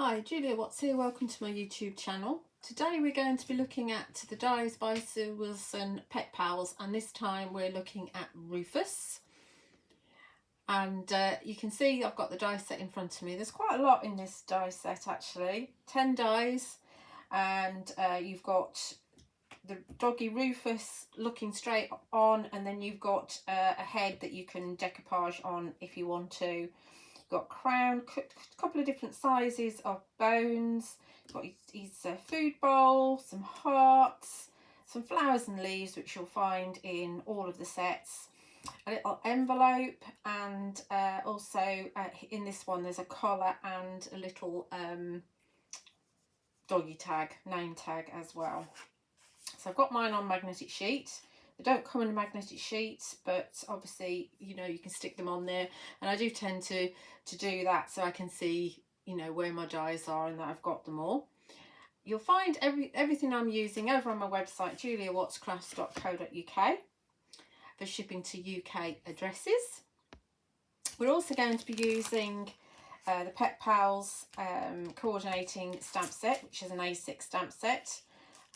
Hi, Julia Watts here. Welcome to my YouTube channel. Today we're going to be looking at the dies by Sue Wilson Pet Pals, and this time we're looking at Rufus. And you can see I've got the die set in front of me. There's quite a lot in this die set actually. 10 dies, and you've got the doggy Rufus looking straight on, and then you've got a head that you can decoupage on if you want to. Got crown, a couple of different sizes of bones, got his food bowl, some hearts, some flowers and leaves which you'll find in all of the sets, a little envelope, and also in this one there's a collar and a little doggy tag, name tag as well. So I've got mine on magnetic sheet. They don't come in magnetic sheets, but obviously, you know, you can stick them on there, and I do tend to do that so I can see, you know, where my dies are and that I've got them all. You'll find everything I'm using over on my website, juliawattscrafts.co.uk, for shipping to UK addresses. We're also going to be using the Pet Pals coordinating stamp set, which is an A6 stamp set.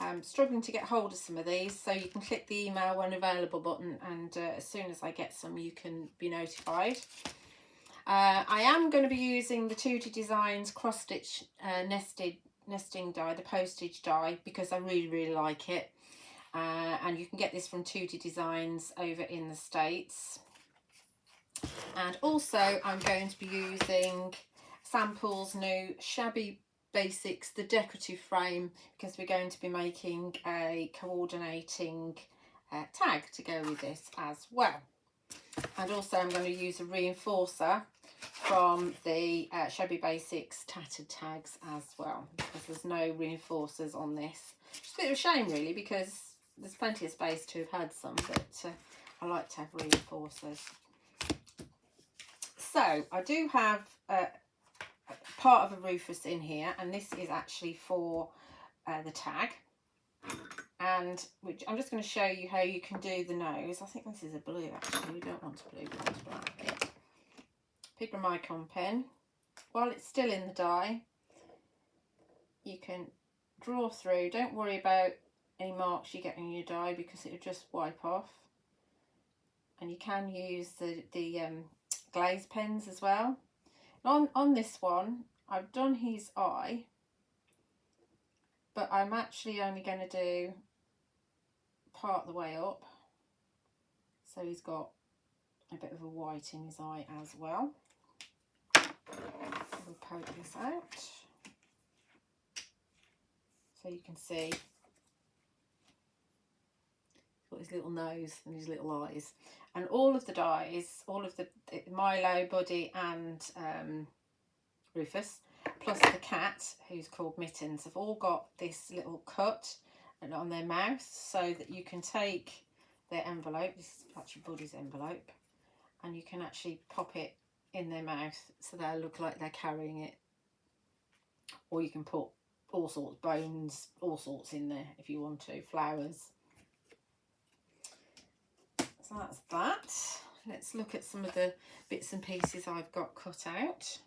I'm struggling to get hold of some of these, so you can click the email when available button, and as soon as I get some you can be notified. I am going to be using the 2D Designs cross stitch nesting die, the postage die, because I really like it, and you can get this from 2D Designs over in the States. And also I'm going to be using Sample's new Shabby Basics, the decorative frame, because we're going to be making a coordinating tag to go with this as well. And also I'm going to use a reinforcer from the Shabby Basics tattered tags as well, because there's no reinforcers on this. It's a bit of a shame really, because there's plenty of space to have had some, but I like to have reinforcers. So I do have part of a Rufus in here, and this is actually for the tag, and which I'm just going to show you how you can do the nose. I think this is a blue actually, we don't want a blue, we want black. Pigramicon pen. While it's still in the die, you can draw through. Don't worry about any marks you get in your die, because it'll just wipe off. And you can use the glaze pens as well. On this one I've done his eye, but I'm actually only going to do part the way up, so he's got a bit of a white in his eye as well. We'll poke this out so you can see he's got his little nose and his little eyes. And all of the dies, all of the Milo, Buddy and Rufus, plus the cat, who's called Mittens, have all got this little cut on their mouth, so that you can take their envelope, this is actually Buddy's envelope, and you can actually pop it in their mouth so they'll look like they're carrying it. Or you can put all sorts, bones, all sorts in there if you want to, flowers. So that's that. Let's look at some of the bits and pieces I've got cut out.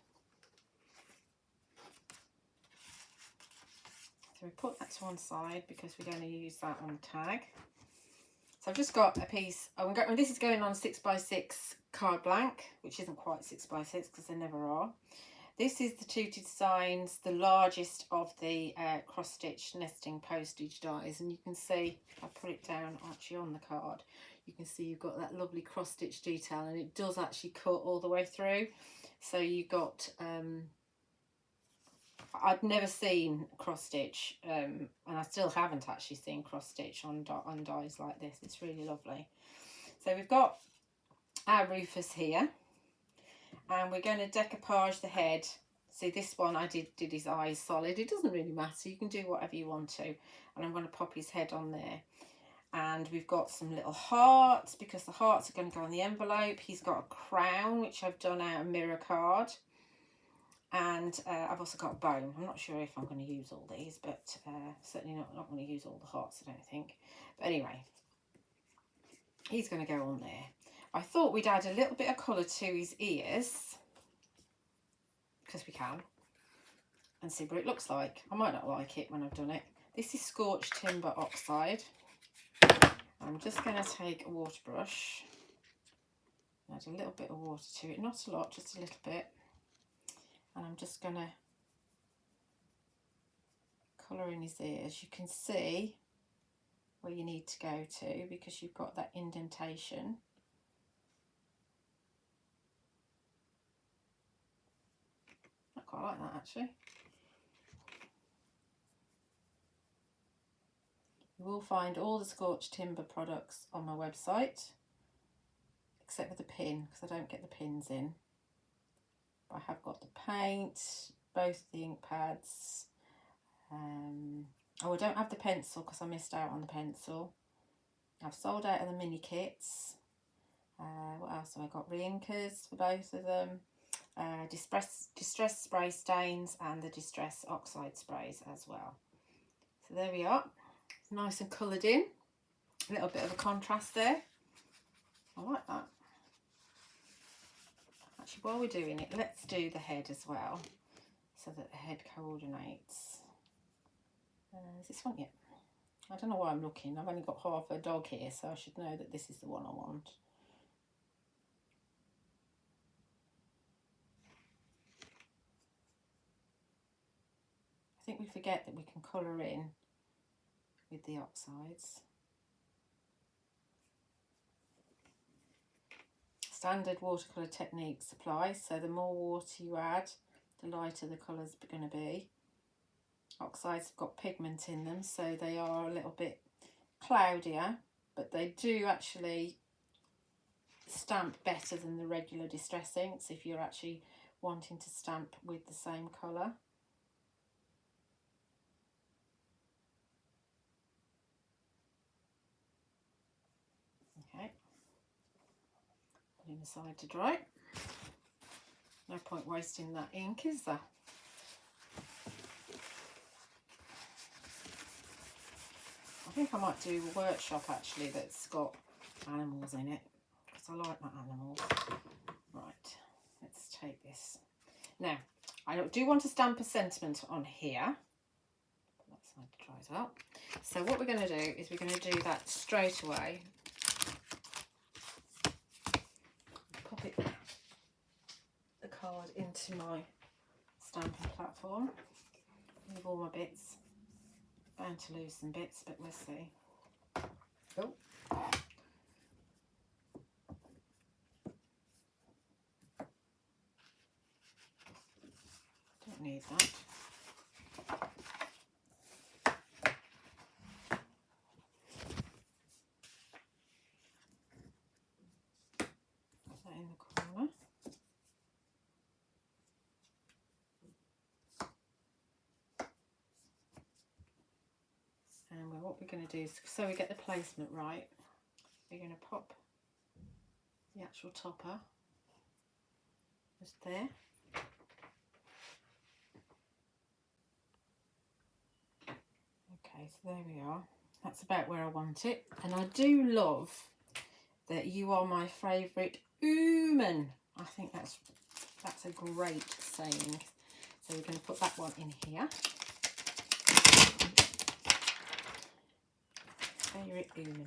So we put that to one side because we're going to use that on the tag. So I've just got a piece, this is going on 6x6 card blank, which isn't quite 6x6 because they never are. This is the 2D Designs, the largest of the cross stitch nesting postage dies, and you can see, if I put it down actually on the card, you can see you've got that lovely cross stitch detail, and it does actually cut all the way through. So you've got I'd never seen cross stitch, and I still haven't actually seen cross stitch on dies like this. It's really lovely. So we've got our Rufus here, and we're going to decoupage the head. See, this one I did his eyes solid. It doesn't really matter, you can do whatever you want to, and I'm going to pop his head on there. And we've got some little hearts, because the hearts are going to go on the envelope. He's got a crown, which I've done out of mirror card. And I've also got a bone. I'm not sure if I'm going to use all these, but certainly not going to use all the hearts, I don't think. But anyway, he's going to go on there. I thought we'd add a little bit of colour to his ears, because we can. and see what it looks like. I might not like it when I've done it. This is Scorched Timber Oxide. I'm just going to take a water brush, add a little bit of water to it, not a lot, just a little bit, and I'm just going to colour in his ears. You can see where you need to go to because you've got that indentation. I quite like that actually. You will find all the Scorched Timber products on my website, except for the pin, because I don't get the pins in. But I have got the paint, both the ink pads. Oh, I don't have the pencil because I missed out on the pencil. I've sold out of the mini kits. What else have I got? Re-inkers for both of them. Distress spray stains and the Distress Oxide sprays as well. So there we are. Nice and coloured in. A little bit of a contrast there. I like that. Actually, while we're doing it, let's do the head as well, so that the head coordinates. Is this one? Yeah. I don't know why I'm looking. I've only got half a dog here, so I should know that this is the one I want. I think we forget that we can colour in with the oxides. Standard watercolour techniques apply, so the more water you add, the lighter the colours are going to be. Oxides have got pigment in them, so they are a little bit cloudier, but they do actually stamp better than the regular Distress inks if you're actually wanting to stamp with the same colour. Okay, put him aside to dry. No point wasting that ink, is there? I think I might do a workshop actually that's got animals in it, because I like my animals. Right, let's take this. Now, I do want to stamp a sentiment on here. Put that side to dry as well. So what we're going to do is we're going to do that straight away. Pop it, the card into my stamping platform with all my bits. Bound to lose some bits, but we'll see. Oh. Don't need that. Put that in the corner. And what we're going to do is, so we get the placement right, we're going to pop the actual topper just there. Okay, so there we are. That's about where I want it. And I do love that "you are my favourite human." I think that's a great saying. So we're going to put that one in here. Favourite human.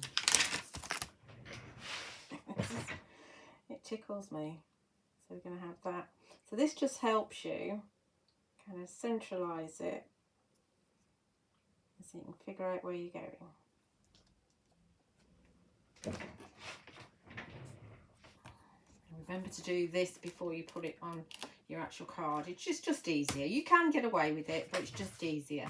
It tickles me. So we're going to have that. So this just helps you kind of centralise it, so you can figure out where you're going. And remember to do this before you put it on your actual card. It's just easier. You can get away with it, but it's just easier.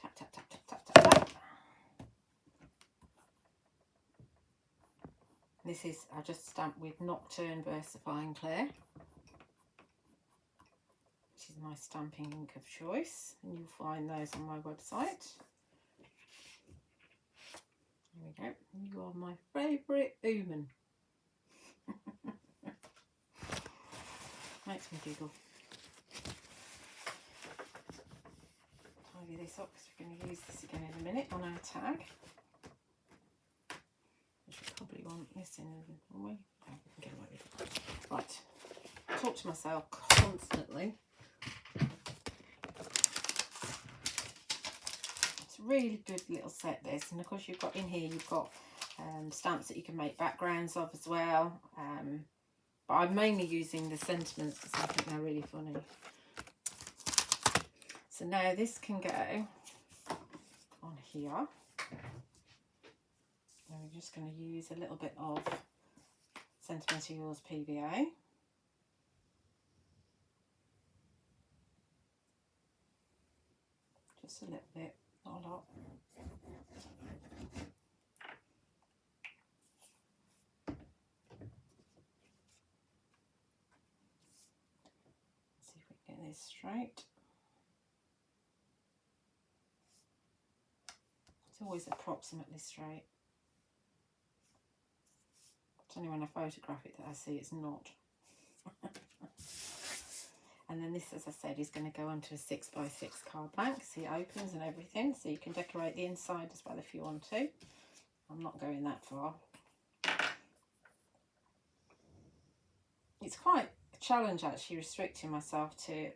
Tap, tap, tap, tap, tap, tap, tap. This is, I just stamped with Nocturne Versifying Clear, which is my stamping ink of choice, and you'll find those on my website. There we go. You are my favourite human. Makes me giggle. Tidy this up because we're going to use this again in a minute on our tag. on missing a way. Oh, get away with it. Right. Talk to myself constantly. It's a really good little set, this. And of course you've got in here, you've got stamps that you can make backgrounds of as well. But I'm mainly using the sentiments because I think they're really funny. So now this can go on here. And we're just going to use a little bit of Sentimental Yours PVA. Just a little bit, not a lot. See if we can get this straight. It's always approximately straight. It's only when I photograph it that I see it's not. And then this, as I said, is going to go onto a 6x6 card blank. See, it opens and everything, so you can decorate the inside as well if you want to. I'm not going that far. It's quite a challenge actually, restricting myself to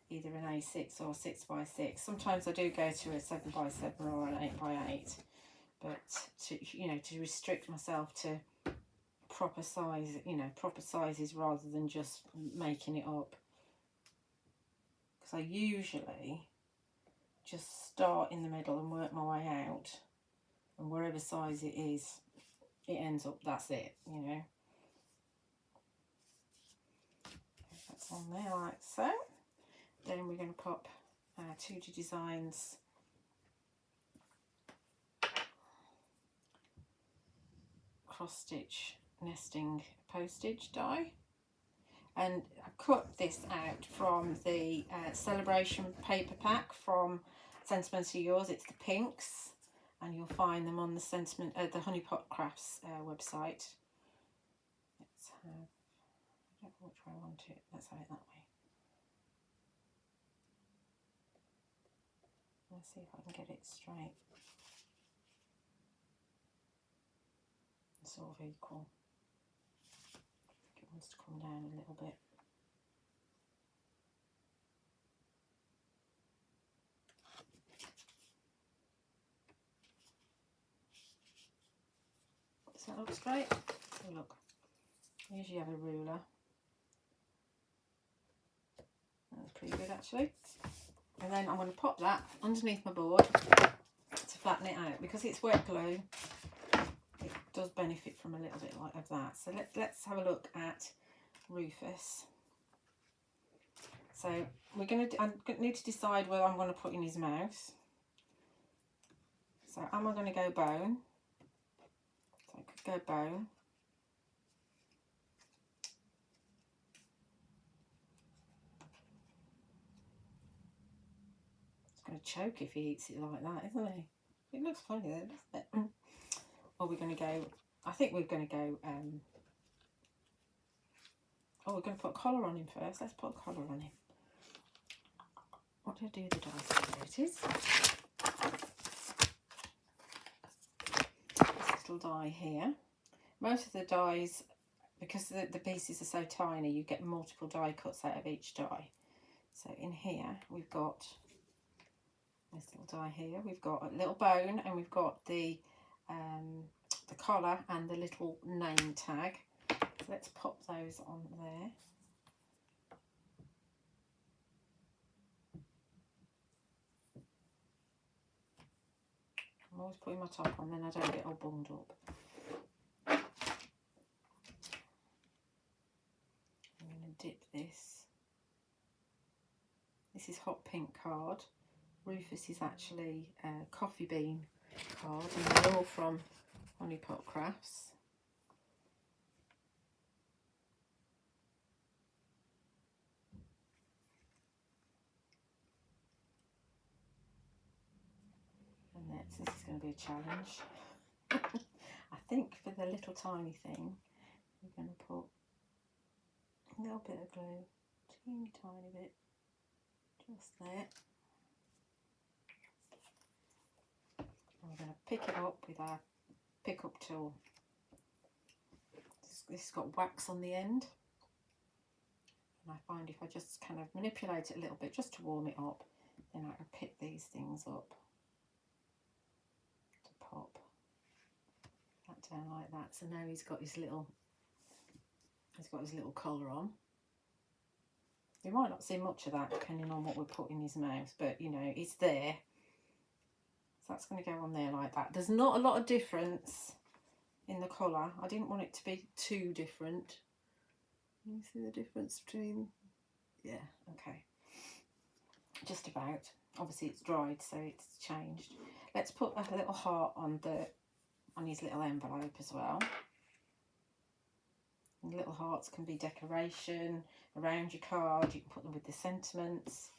either an A6 or 6x6. Sometimes I do go to a 7x7 or an 8x8, but to restrict myself to proper size, proper sizes rather than just making it up. Because I usually just start in the middle and work my way out, and wherever size it is, it ends up, that's it, That's on there like so. Then we're going to pop 2D Designs cross stitch nesting postage die, and I cut this out from the celebration paper pack from Sentimental Yours. It's the pinks, and you'll find them on the Honeypot Crafts website. Let's have, I don't know which way I want it. Let's have it that way. Let's see if I can get it straight. Sort of equal. I think it wants to come down a little bit. Does that look straight? Oh, look. I usually have a ruler. That's pretty good actually. And then I'm going to pop that underneath my board to flatten it out, because it's wet glue. It does benefit from a little bit of that. So let's have a look at Rufus. So I need to decide whether I'm going to put in his mouth. So am I going to go bone? So I could go bone. He's going to choke if he eats it like that, isn't he? It looks funny though, doesn't it? Or we're going to go, I think we're going to go, we're going to put a collar on him first. Let's put a collar on him. What do I do with the dice? There it is. This little die here. Most of the dies, because the pieces are so tiny, you get multiple die cuts out of each die. So in here we've got this little die here. We've got a little bone, and we've got the collar and the little name tag. So let's pop those on there. I'm always putting my top on, then I don't get all bunged up. I'm going to dip this. This is hot pink card. Rufus is actually a coffee bean card, and they're all from Honeypot Crafts. And this is going to be a challenge. I think for the little tiny thing, we're going to put a little bit of glue, teeny tiny bit, just there. And we're going to pick it up with our pick up tool. this has got wax on the end. And I find if I just kind of manipulate it a little bit just to warm it up, then I can pick these things up to pop that down like that. So now he's got his little collar on. You might not see much of that depending on what we put in his mouth, but you know, it's there. So that's going to go on there like that. There's not a lot of difference in the colour. I didn't want it to be too different. You see the difference between, yeah, okay, just about. Obviously it's dried, so it's changed. Let's put a little heart on his little envelope as well. And little hearts can be decoration around your card. You can put them with the sentiments.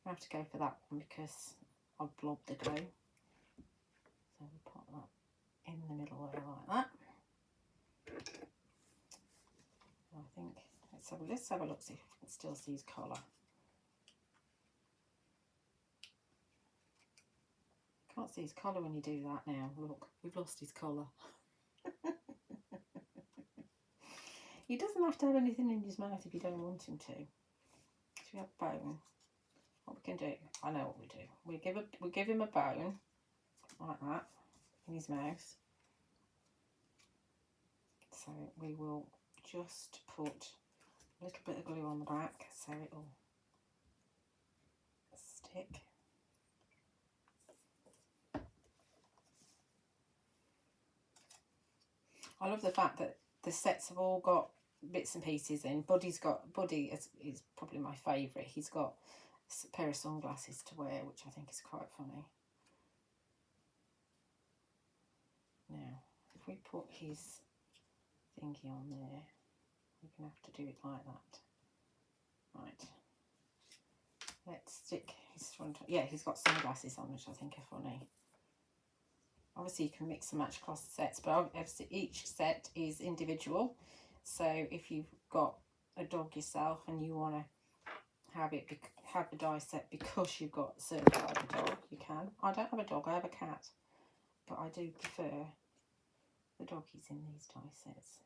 I have to go for that one because I've blobbed the glue. So we'll put that in the middle there like that. I think let's have a look, see if we can still see his collar. Can't see his collar when you do that now. Look, we've lost his collar. He doesn't have to have anything in his mouth if you don't want him to. So we have bone. What we can do, I know what we do. We give him a bone like that in his mouth. So we will just put a little bit of glue on the back so it'll stick. I love the fact that the sets have all got bits and pieces in. Buddy is probably my favourite. He's got a pair of sunglasses to wear, which I think is quite funny. Now, if we put his thingy on there, we're going to have to do it like that. Right. Let's stick his front. Yeah, he's got sunglasses on, which I think are funny. Obviously, you can mix and match across the sets, but obviously each set is individual. So if you've got a dog yourself and you want to have the die set because you've got a certain type of dog, you can. I don't have a dog, I have a cat, but I do prefer the doggies in these die sets.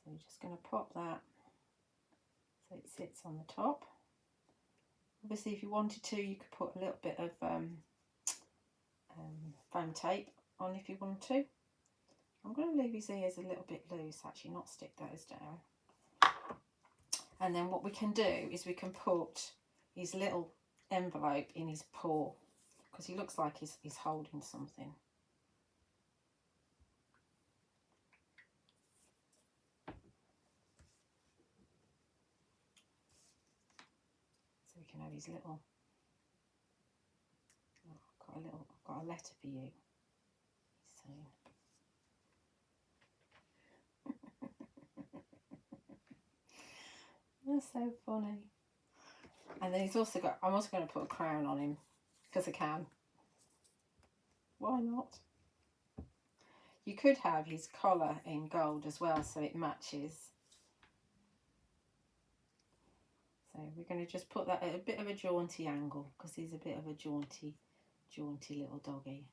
So you're just going to pop that so it sits on the top. Obviously, if you wanted to, you could put a little bit of foam tape on if you want to. I'm going to leave his ears a little bit loose, actually, not stick those down. And then what we can do is we can put his little envelope in his paw, because he looks like he's holding something. So we can have his little, I've got a letter for you, he's saying. That's so funny. And then he's also got, I'm also going to put a crown on him because I can. Why not? You could have his collar in gold as well so it matches. So we're going to just put that at a bit of a jaunty angle because he's a bit of a jaunty little doggy.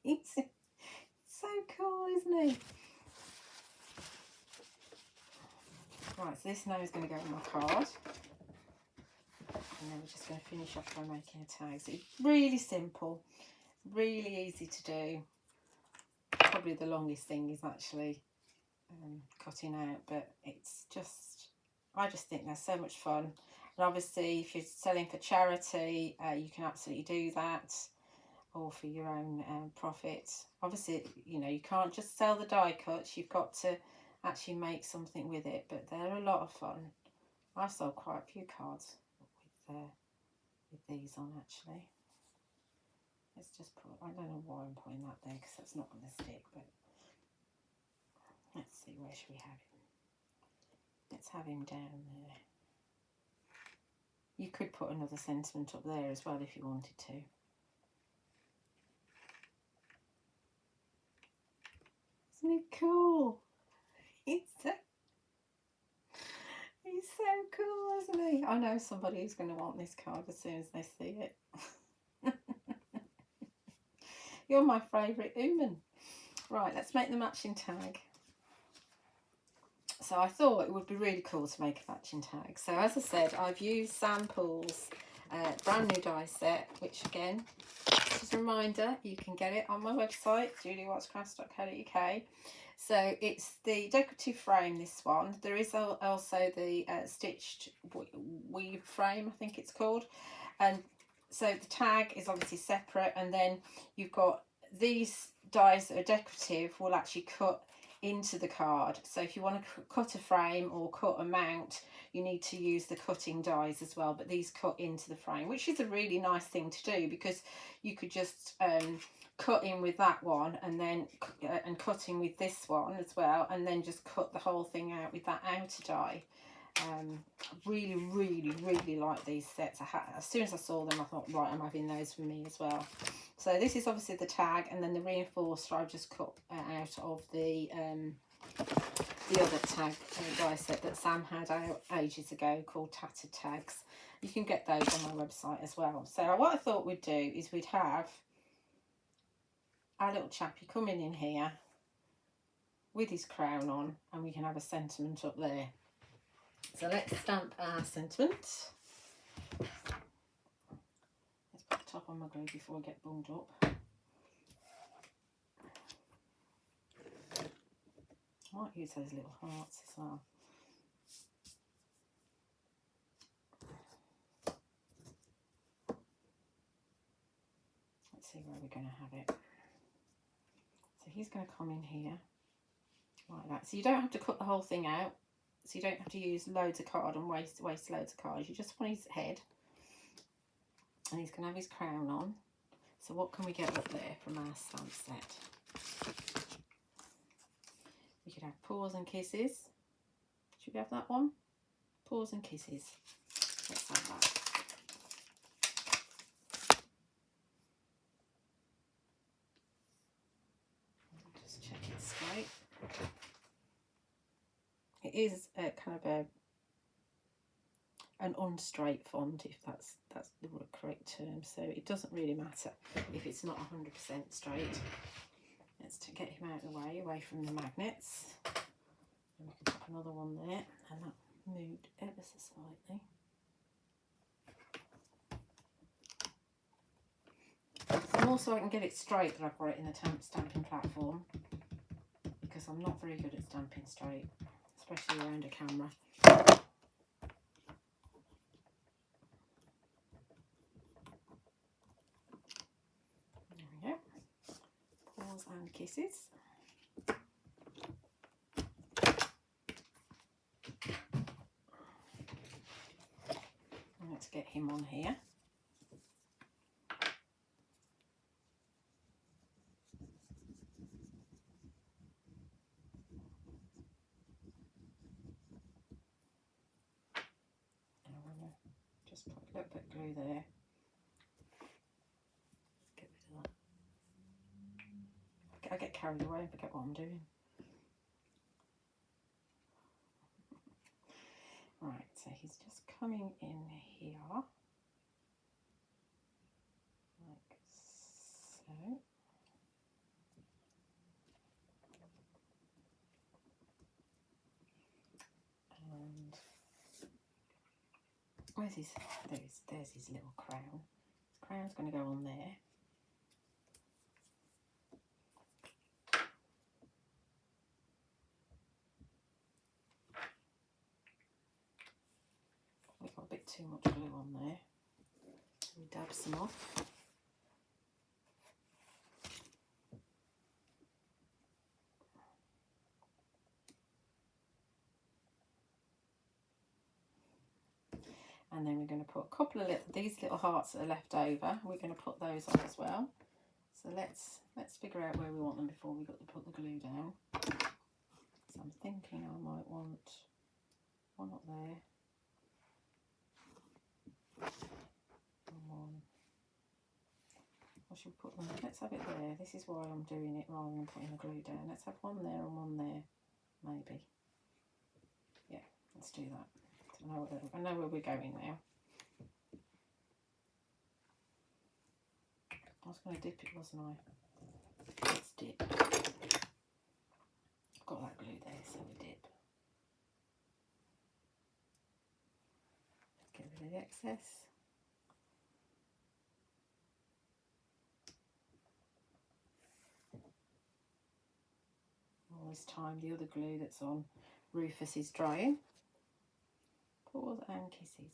He's so cool, isn't he? Right, so this now is going to go on my card. And then we're just going to finish off by making a tag. So it's really simple, really easy to do. Probably the longest thing is actually cutting out, but it's just, I just think they're so much fun. And obviously if you're selling for charity, you can absolutely do that, or for your own profit. Obviously, you know, you can't just sell the die cuts, you've got to actually make something with it, but they're a lot of fun. I've sold quite a few cards with these on, actually. Let's just put, I don't know why I'm putting that there because that's not going to stick, but let's see, where should we have him? Let's have him down there. You could put another sentiment up there as well if you wanted to. Isn't he cool? He's so cool, isn't he? I know somebody who's going to want this card as soon as they see it. You're my favourite human. Right, let's make the matching tag. So I thought it would be really cool to make a matching tag. So as I said, I've used Sam Paul's brand new die set, which again, just a reminder, you can get it on my website, juliewattscrafts.co.uk. So it's the decorative frame, this one. There is also the stitched weave frame, I think it's called. And so the tag is obviously separate, and then you've got these dies that are decorative will actually cut into the card. So if you want to cut a frame or cut a mount, you need to use the cutting dies as well, but these cut into the frame, which is a really nice thing to do, because you could just cut in with that one and then and cutting with this one as well, and then just cut the whole thing out with that outer die. Really like these sets. As soon as I saw them, I thought, right, I'm having those for me as well. So this is obviously the tag, and then the reinforcer I've just cut out of the other tag die set that Sam had out ages ago, called Tattered Tags. You can get those on my website as well. So what I thought we'd do is we'd have our little chappie coming in here with his crown on, and we can have a sentiment up there. So let's stamp our sentiment. Let's put the top on my glue before I get bunged up. I might use those little hearts as well. Let's see where we're going to have it. So he's going to come in here like that. So you don't have to cut the whole thing out. So you don't have to use loads of card and waste loads of cards. You just want his head. And he's going to have his crown on. So what can we get up there from our stamp set? We could have Paws and Kisses. Should we have that one? Paws and Kisses. Let's have that. Just check it straight. It is kind of an unstraight font, if that's the correct term. So it doesn't really matter if it's not 100% straight. Let's get him out of the way, away from the magnets. And we can put another one there, and that moved ever so slightly. So more so I can get it straight that I've got it in the stamping platform, because I'm not very good at stamping straight, especially around a camera. There we go. Paws and Kisses. And let's get him on here. Just put a little bit of glue there. Get rid of that. I get carried away and forget what I'm doing. Right, so he's just coming in here, like so. And where's his, there's his little crown. His crown's going to go on there. We've got a bit too much glue on there. We dab some off. And then we're going to put a couple of these little hearts that are left over. We're going to put those on as well. So let's figure out where we want them before we got to put the glue down. So I'm thinking I might want one up there, and one. Or should we put them? Let's have it there. This is why I'm doing it rather than putting the glue down. Let's have one there and one there, maybe. Yeah, let's do that. I know where we're going now. I was going to dip it, wasn't I? Let's dip. I've got that glue there, so we dip. rid of the excess. All this time the other glue that's on Rufus is drying. Paws and kisses.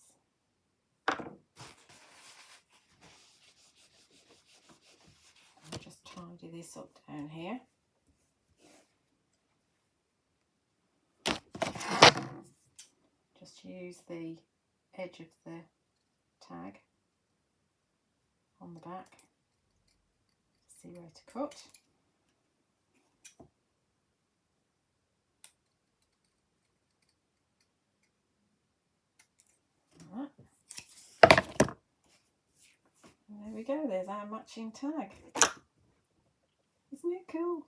I'll just tidy this up down here. Just use the edge of the tag on the back to see where to cut. Like that. And there we go, there's our matching tag. Isn't it cool?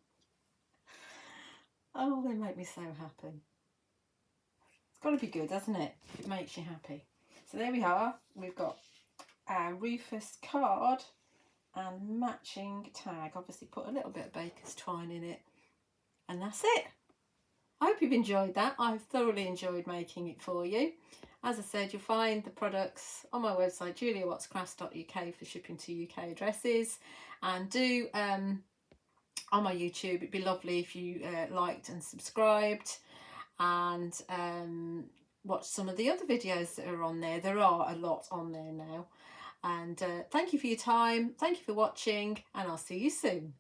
Oh, they make me so happy. It's got to be good, hasn't it? If it makes you happy. So there we are. We've got our Rufus card and matching tag. Obviously put a little bit of baker's twine in it. And that's it. I hope you've enjoyed that. I've thoroughly enjoyed making it for you. As I said, you'll find the products on my website, juliawattscrafts.uk, for shipping to UK addresses. And do, on my YouTube, it'd be lovely if you liked and subscribed. And watch some of the other videos that are on there. There are a lot on there now. And thank you for your time. Thank you for watching. And I'll see you soon.